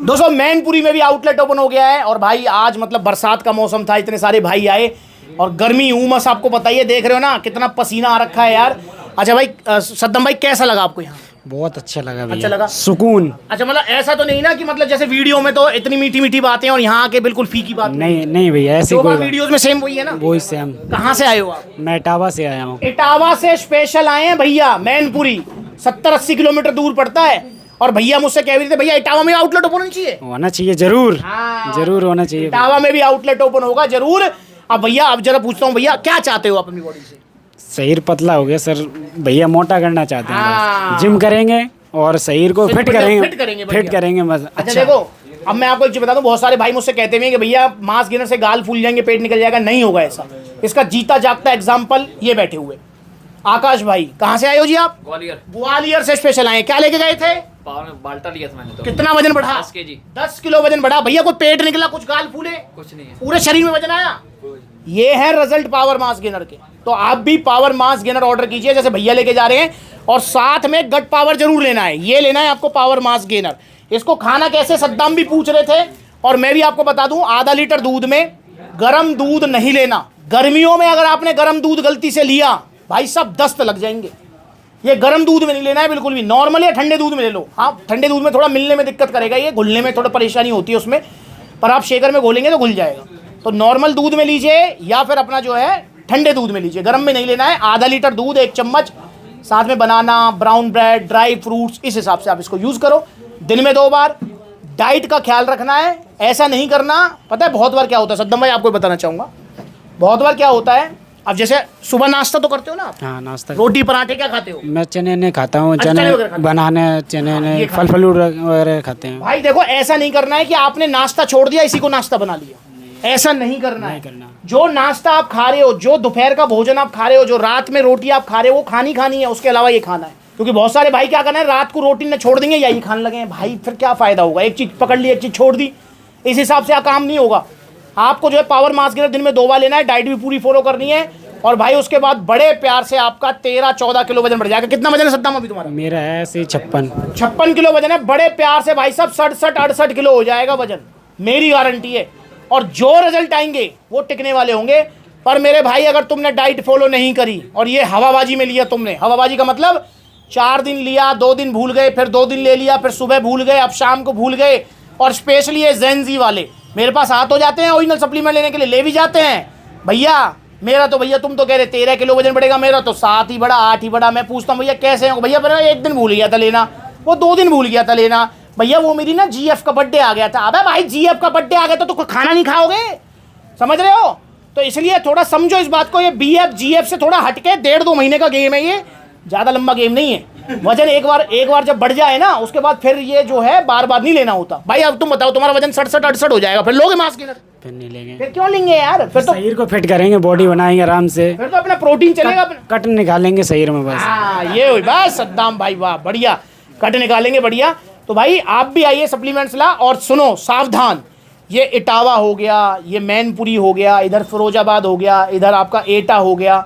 दोस्तों मैनपुरी में भी आउटलेट ओपन हो गया है और भाई आज मतलब बरसात का मौसम था, इतने सारे भाई आए और गर्मी उमस आपको बताइए, देख रहे हो ना कितना पसीना आ रखा है यार। अच्छा भाई सद्दाम भाई कैसा लगा आपको यहाँ? बहुत अच्छा लगा भैया। अच्छा लगा, सुकून। अच्छा मतलब ऐसा तो नहीं ना कि मतलब जैसे वीडियो में तो इतनी मीठी मीठी बातें और यहाँ आके बिल्कुल फीकी बात? नहीं भैया ऐसी कोई वीडियोस में सेम वही है ना? वही सेम। कहाँ से आए हो आप? मैं इटावा से आया हूँ। इटावा से स्पेशल आए हैं भैया। मैनपुरी 70-80 किलोमीटर दूर पड़ता है और भैया मुझसे कह रहे थे भैया इटावा में आउटलेट ओपन होना चाहिए जरूर। हाँ। जरूर होना चाहिए। इटावा में भी आउटलेट ओपन होगा जरूर। अब भैया अब जरा पूछता हूँ भैया क्या चाहते हो आप अपनी बॉडी से? शरीर पतला हो गया सर, भैया मोटा करना चाहते हैं। जिम करेंगे और शरीर को फिट करेंगे बस। अच्छा देखो अब मैं आपको एक चीज बता दूं, बहुत सारे भाई मुझसे कहते हैं कि भैया मांस गिनर से गाल फूल जाएंगे, पेट निकल जाएगा। नहीं होगा ऐसा। इसका जीता जागता एग्जांपल ये बैठे हुए आकाश भाई। कहाँ से आए हो जी आप? ग्वालियर से स्पेशल आए। क्या लेके गए थे? बाल्टा लिया था मैंने तो। कितना वजन बढ़ा? 10 केजी। 10 किलो वजन बढ़ा भैया। कोई पेट निकला, कुछ गाल फूले? कुछ नहीं है, पूरे शरीर में वजन आया। ये है रिजल्ट पावर मास गेनर के। तो आप भी पावर मास गेनर ऑर्डर कीजिए जैसे भैया लेके जा रहे हैं और साथ में गट पावर जरूर लेना है। ये लेना है आपको पावर मास गेनर। इसको खाना कैसे सद्दाम भी पूछ रहे थे और मैं भी आपको बता दूं, आधा लीटर दूध में गर्म दूध नहीं लेना। गर्मियों में अगर आपने गर्म दूध गलती से लिया भाई सब दस्त लग जाएंगे। ये गर्म दूध में नहीं लेना है बिल्कुल भी। नॉर्मल या ठंडे दूध में ले लो। हाँ ठंडे दूध में थोड़ा मिलने में दिक्कत करेगा, ये घुलने में थोड़ा परेशानी होती है उसमें, पर आप शेकर में घोलेंगे तो घुल जाएगा। तो नॉर्मल दूध में लीजिए या फिर अपना जो है ठंडे दूध में लीजिए, गर्म में नहीं लेना है। आधा लीटर दूध, 1 चम्मच, साथ में बनाना, ब्राउन ब्रेड, ड्राई फ्रूट्स, इस हिसाब से आप इसको यूज़ करो। दिन में 2 बार। डाइट का ख्याल रखना है, ऐसा नहीं करना। पता है बहुत बार क्या होता है सद्दाम भाई, आपको बताना चाहूँगा। बहुत बार क्या होता है, अब जैसे सुबह नाश्ता तो करते हो ना? हाँ नाश्ता। रोटी पराठे क्या खाते हो? मैं चने ने खाता हूँ। अच्छा, चने बनाने, चने ने फल फ्रूट वगैरह खाते हैं। भाई देखो ऐसा नहीं करना है कि आपने नाश्ता छोड़ दिया इसी को नाश्ता बना लिया, ऐसा नहीं करना है। जो नाश्ता आप खा रहे हो, जो दोपहर का भोजन आप खा रहे हो, जो रात में रोटी आप खा रहे हो, वो खानी है, उसके अलावा ये खाना है। क्योंकि बहुत सारे भाई क्या करना है, रात को रोटी ने छोड़ देंगे या ये खाने लगे हैं। भाई फिर क्या फायदा होगा? एक चीज पकड़ ली, एक चीज छोड़ दी, इस हिसाब से काम नहीं होगा। आपको जो है पावर मास गेनर दिन में 2 बार लेना है, डाइट भी पूरी फॉलो करनी है और भाई उसके बाद बड़े प्यार से आपका 13-14 किलो वजन बढ़ जाएगा। कितना वजन है सद्दाम अभी तुम्हारा? मेरा है ऐसे 56 किलो वजन है। बड़े प्यार से भाई साहब 67-68 किलो हो जाएगा वजन, मेरी गारंटी है। और जो रिजल्ट आएंगे वो टिकने वाले होंगे। पर मेरे भाई अगर तुमने डाइट फॉलो नहीं करी और ये हवाबाजी में लिया तुमने, हवाबाजी का मतलब 4 दिन लिया, 2 दिन भूल गए, फिर 2 दिन ले लिया, फिर सुबह भूल गए, अब शाम को भूल गए। और स्पेशली ये जेनजी वाले मेरे पास हाथ हो जाते हैं ओरिजिनल सप्लीमेंट लेने के लिए, ले भी जाते हैं। भैया मेरा तो, भैया तुम तो कह रहे 13 किलो वजन बढ़ेगा, मेरा तो 7 ही बढ़ा, 8 ही बढ़ा। मैं पूछता हूँ भैया कैसे हो? भैया मेरा 1 दिन भूल गया था लेना, वो 2 दिन भूल गया था लेना। भैया वो मेरी ना GF का बर्थडे आ गया था। अबे भाई GF का बर्थडे आ गया तो खाना नहीं खाओगे? समझ रहे हो? तो इसलिए थोड़ा समझो इस बात को। ये BF GF से थोड़ा हटके 1.5-2 महीने का गेम है, ये ज़्यादा लंबा गेम नहीं है। वजन एक बार जब बढ़ जाए ना उसके बाद फिर ये जो है बार बार नहीं लेना होता। भाई अब तुम बताओ, तुम्हारा वजन 67-68 हो जाएगा, फिर लोगे मास गेनर? फिर नहीं लेंगे। फिर क्यों लेंगे यार? फिर तो शरीर को फिट करेंगे, बॉडी बनाएंगे आराम से। फिर तो अपना प्रोटीन चलेगा, कट निकालेंगे शरीर में बस। हाँ ये हुई बात सद्दाम भाई, वाह बढ़िया, कट निकालेंगे बढ़िया। तो भाई आप भी आइए सप्लीमेंट्स ला। और सुनो सावधान, ये इटावा हो गया, ये मैनपुरी हो गया, इधर फिरोजाबाद हो गया, इधर आपका एटा हो गया,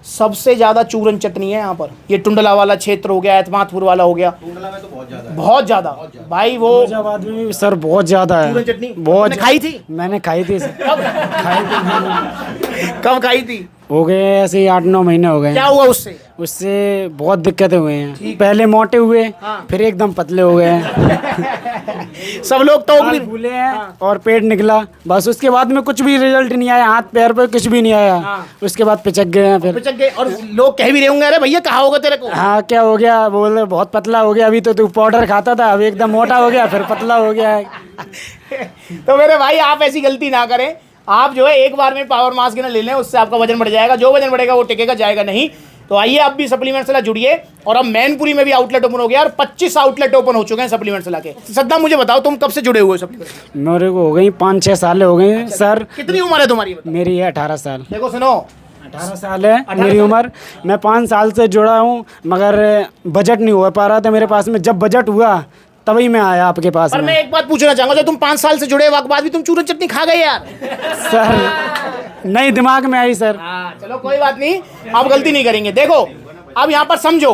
सबसे ज़्यादा चूरन चटनी है यहाँ पर। ये टुंडला वाला क्षेत्र हो गया, एतमादपुर वाला हो गया। टुंडला में तो बहुत ज़्यादा भाई, वो फिरोजाबाद में भी सर बहुत ज़्यादा है चूरन चटनी। बहुत खाई थी? मैंने खाई थी सर। कब खाई थी? हो गए ऐसे 8-9 महीने हो गए। क्या हुआ उससे? उससे बहुत दिक्कतें हुए हैं। पहले मोटे हुए, फिर एकदम पतले हो गए सब लोग तो भी भूले हैं और पेट निकला बस। उसके बाद में कुछ भी रिजल्ट नहीं आया, हाथ पैर पे कुछ भी नहीं आया। उसके बाद पिचक गए हैं, फिर पिचक गए। और लोग कह भी रहे होंगे अरे भैया कहाँ होगा तेरे को? हाँ क्या हो गया? बोल बहुत पतला हो गया। अभी तो तू पाउडर खाता था, अभी एकदम मोटा हो गया, फिर पतला हो गया है। तो मेरे भाई आप ऐसी गलती ना करें। आप जो है एक बार में पावर मास गेनर ले लें, उससे आपका वजन बढ़ जाएगा। जो वजन बढ़ेगा वो टिकेगा, जाएगा नहीं। तो आइए आप भी सप्लीमेंट से जुड़िए। और अब मैनपुरी में भी आउटलेट ओपन हो गया और 25 आउटलेट ओपन हो चुके हैं सप्लीमेंट से लाके। सद्दाम मुझे बताओ तुम कब से जुड़े हुए हो सप्लीमेंट? मेरे को हो गई 5-6 साल हो गए सर। कितनी उम्र है तुम्हारी? मेरी है 18 साल। देखो सुनो, 18 साल है मेरी उम्र। मैं 5 साल से जुड़ा हूँ, मगर बजट नहीं हो पा रहा था मेरे पास में। जब बजट हुआ तभी मैं आया आपके पास। पर मैं एक बात पूछना चाहूंगा, जब तुम 5 साल से जुड़े हुए बाद भी तुम चूरन चटनी खा गए यार? सर नहीं दिमाग में आई सर। चलो कोई बात नहीं, आप गलती नहीं करेंगे। देखो अब यहाँ पर समझो,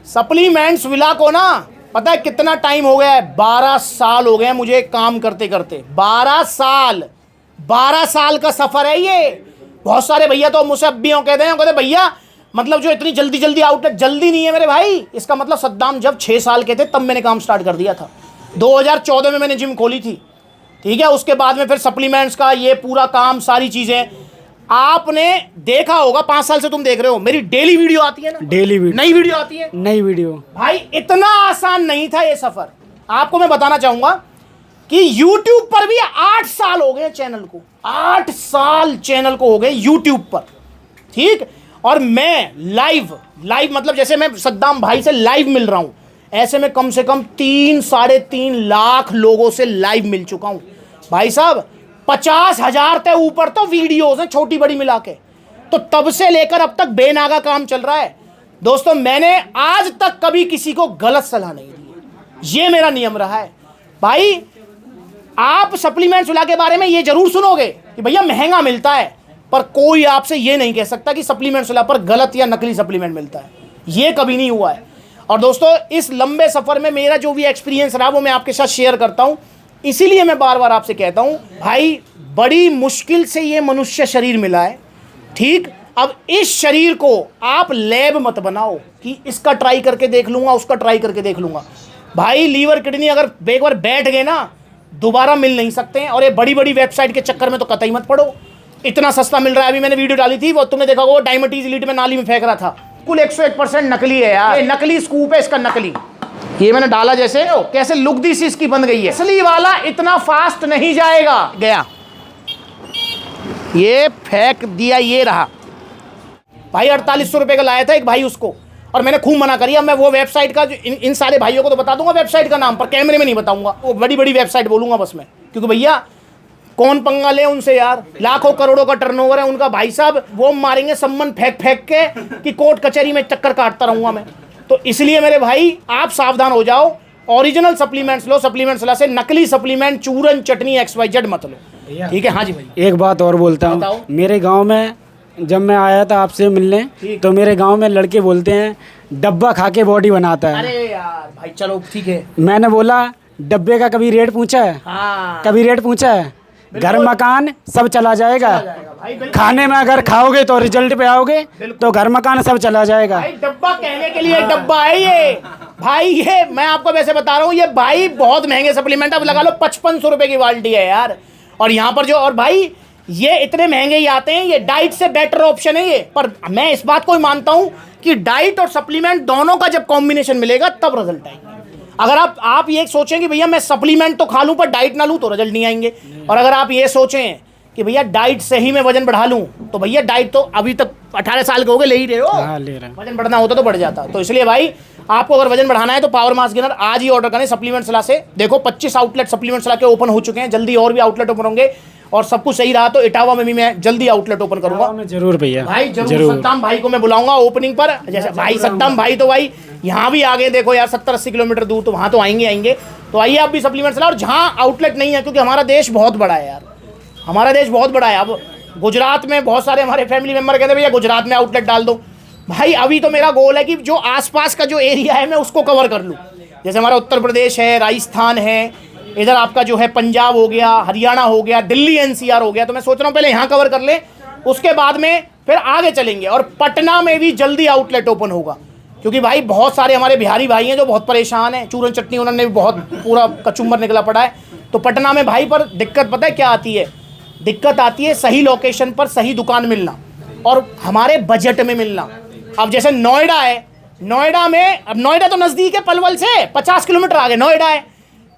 सप्लीमेंट्स विला को ना पता है कितना टाइम हो गया है? 12 साल हो गए हैं मुझे काम करते करते। 12 साल, 12 साल का सफर है ये। बहुत सारे भैया तो मुझसे अब भी कहते हैं भैया मतलब जो इतनी जल्दी जल्दी आउटलेट, जल्दी नहीं है मेरे भाई। इसका मतलब सद्दाम जब 6 साल के थे तब मैंने काम स्टार्ट कर दिया था। 2014 में मैंने जिम खोली थी, ठीक है। उसके बाद में फिर सप्लीमेंट्स का ये पूरा काम, सारी चीजें आपने देखा होगा। 5 साल से तुम देख रहे हो, मेरी डेली वीडियो आती है ना, डेली वीडियो, नई वीडियो आती है। नई वीडियो भाई इतना आसान नहीं था ये सफर। आपको मैं बताना चाहूंगा कि YouTube पर भी 8 साल हो गए चैनल को, 8 साल चैनल को हो गए YouTube पर, ठीक। और मैं लाइव मतलब जैसे मैं सद्दाम भाई से लाइव मिल रहा हूं, ऐसे में कम से कम 3-3.5 लाख लोगों से लाइव मिल चुका हूं भाई साहब। 50,000 से ऊपर तो वीडियोस हैं छोटी बड़ी मिला के। तो तब से लेकर अब तक बेनागा काम चल रहा है दोस्तों। मैंने आज तक कभी किसी को गलत सलाह नहीं दी, ये मेरा नियम रहा है भाई। आप सप्लीमेंट्स के बारे में ये जरूर सुनोगे कि भैया महंगा मिलता है, पर कोई आपसे ये नहीं कह सकता कि सप्लीमेंट्स पर गलत या नकली सप्लीमेंट मिलता है। ये कभी नहीं हुआ है। और दोस्तों इस लंबे सफर में मेरा जो भी एक्सपीरियंस रहा वो मैं आपके साथ शेयर करता हूं। इसीलिए मैं बार बार आपसे कहता हूं भाई, बड़ी मुश्किल से ये मनुष्य शरीर मिला है, ठीक। अब इस शरीर को आप लैब मत बनाओ कि इसका ट्राई करके देख लूंगा, उसका ट्राई करके देख लूंगा। भाई लीवर किडनी अगर एक बार बैठ गए ना, दोबारा मिल नहीं सकते हैं। और ये बड़ी बड़ी वेबसाइट के चक्कर में तो कतई मत पड़ो। इतना सस्ता मिल रहा है। अभी मैंने वीडियो डाली थी, वो तुमने देखा वो डायबिटीज लीड में नाली में फेंक रहा था। कुल 101% नकली है यार, ये नकली स्कूप है इसका, नकली। ये मैंने डाला जैसे कैसे लुक दी सी इसकी बन गई है। असली वाला इतना फास्ट नहीं जाएगा। गया, ये फेंक दिया, ये रहा भाई। 4800 रुपये का लाया था एक भाई उसको, और मैंने खूब मना करी। अब मैं वो वेबसाइट का इन सारे भाइयों को तो बता दूंगा वेबसाइट का नाम, पर कैमरे में नहीं बताऊंगा। वो बड़ी बड़ी वेबसाइट बोलूंगा बस मैं, क्योंकि भैया कौन पंगा ले उनसे यार। लाखों करोड़ों का टर्नओवर है उनका भाई साहब। वो मारेंगे सम्मन फेंक फेंक के कि कोर्ट कचहरी में चक्कर काटता रहूंगा मैं। तो इसलिए मेरे भाई आप सावधान हो जाओ। ओरिजिनल सप्लीमेंट्स लो, सप्लीमेंट्स ला से नकली सप्लीमेंट, चूरन चटनी XYZ मत लो, ठीक है। हाँ जी भाई, एक बात और बोलता हूँ। मेरे गांव में जब मैं आया था आपसे मिलने, तो मेरे गांव में लड़के बोलते हैं डब्बा खा के बॉडी बनाता है। अरे यार भाई चलो ठीक है। मैंने बोला डब्बे का कभी रेट पूछा है? हाँ, कभी रेट पूछा है? घर मकान सब चला जाएगा। भाई खाने में अगर खाओगे तो रिजल्ट पे आओगे, तो घर मकान सब चला जाएगा। भाई डब्बा कहने के लिए डब्बा है ये भाई। ये मैं आपको वैसे बता रहा हूँ, ये भाई बहुत महंगे सप्लीमेंट। अब लगा लो 5500 रुपए की बाल्टी है यार। और यहाँ पर जो, और भाई ये इतने महंगे ही आते हैं। ये डाइट से बेटर ऑप्शन है ये। पर मैं इस बात को ही मानता हूँ कि डाइट और सप्लीमेंट दोनों का जब कॉम्बिनेशन मिलेगा तब रिजल्ट आएगा। अगर आप ये सोचें कि भैया मैं सप्लीमेंट तो खा लूं पर डाइट ना लूं तो रिजल्ट नहीं आएंगे। और अगर आप ये सोचें कि भैया डाइट से ही मैं वजन बढ़ा लूं, तो भैया डाइट तो अभी तक 18 साल के हो गए, ले ही रहे हो। हाँ, ले रहे हैं। वजन बढ़ना होता तो बढ़ जाता। तो इसलिए भाई आपको अगर वजन बढ़ाना है तो पावर मास गेनर आज ही ऑर्डर करें सप्लीमेंट सलाह से। देखो 25 आउटलेट सप्लीमेंट सलाह के ओपन हो चुके हैं, जल्दी और भी आउटलेट ओपन होंगे। और सब कुछ सही रहा तो इटावा में भी मैं जल्दी आउटलेट ओपन करूंगा। मैं जरूर भैया, भाई जरूर सद्दाम भाई को मैं बुलाऊंगा ओपनिंग पर। जैसे भाई सद्दाम भाई तो भाई यहाँ भी आ गए, देखो यार 70-80 किलोमीटर दूर, तो वहाँ तो आएंगे। तो आइए आप भी सप्लीमेंट सलाह। और जहाँ आउटलेट नहीं है, क्योंकि हमारा देश बहुत बड़ा है यार, हमारा देश बहुत बड़ा है। अब गुजरात में बहुत सारे हमारे फैमिली मेम्बर कहते हैं भैया गुजरात में आउटलेट डाल दो। भाई अभी तो मेरा गोल है कि जो आसपास का जो एरिया है मैं उसको कवर कर लूँ। जैसे हमारा उत्तर प्रदेश है, राजस्थान है, इधर आपका जो है पंजाब हो गया, हरियाणा हो गया, दिल्ली NCR हो गया। तो मैं सोच रहा हूँ पहले यहाँ कवर कर ले, उसके बाद में फिर आगे चलेंगे। और पटना में भी जल्दी आउटलेट ओपन होगा, क्योंकि भाई बहुत सारे हमारे बिहारी भाई हैं जो बहुत परेशान हैं। चूरन चटनी उन्होंने भी बहुत पूरा कचुम्बर निकला पड़ा है। तो पटना में भाई पर दिक्कत पता है क्या आती है? दिक्कत आती है सही लोकेशन पर सही दुकान मिलना और हमारे बजट में मिलना। अब जैसे नोएडा है, नोएडा में, अब नोएडा तो नज़दीक है पलवल से, 50 किलोमीटर आगे नोएडा है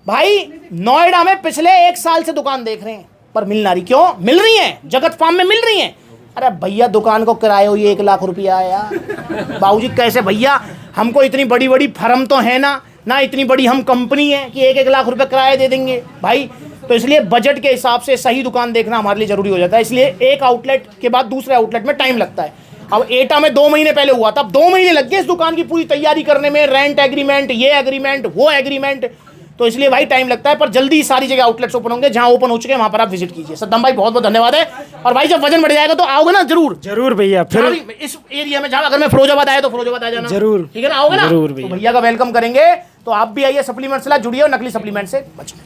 भाई। नोएडा में पिछले 1 साल से दुकान देख रहे हैं पर मिल ना रही। क्यों मिल रही है? जगत फार्म में मिल रही है। अरे भैया दुकान को किराए हो ये 1 लाख रुपया है यार। बाबूजी कैसे भैया, हमको इतनी बड़ी बड़ी फर्म तो है ना इतनी बड़ी हम कंपनी है कि 1-1 लाख रुपये किराया दे देंगे भाई। तो इसलिए बजट के हिसाब से सही दुकान देखना हमारे लिए जरूरी हो जाता है। इसलिए एक आउटलेट के बाद दूसरे आउटलेट में टाइम लगता है। अब एटा में 2 महीने पहले हुआ था, अब 2 महीने लग गए इस दुकान की पूरी तैयारी करने में, रेंट एग्रीमेंट, ये एग्रीमेंट, वो एग्रीमेंट। तो इसलिए भाई टाइम लगता है, पर जल्दी सारी जगह आउटलेट्स ओपन होंगे। जहां ओपन हो चुके हैं वहां पर आप विजिट कीजिए। सद्दाम भाई बहुत बहुत धन्यवाद है। और भाई जब वजन बढ़ जाएगा तो आओगे ना जरूर? जरूर भैया। फिर इस एरिया में जहाँ, अगर मैं फिरोजाबाद आया तो फिरोजाबाद आ जाना जरूर, ठीक है ना? आओगे ना? जरूर तो भैया का वेलकम करेंगे। तो आप भी आइए सप्लीमेंट्स ला, जुड़िए और नकली सप्लीमेंट से बचें।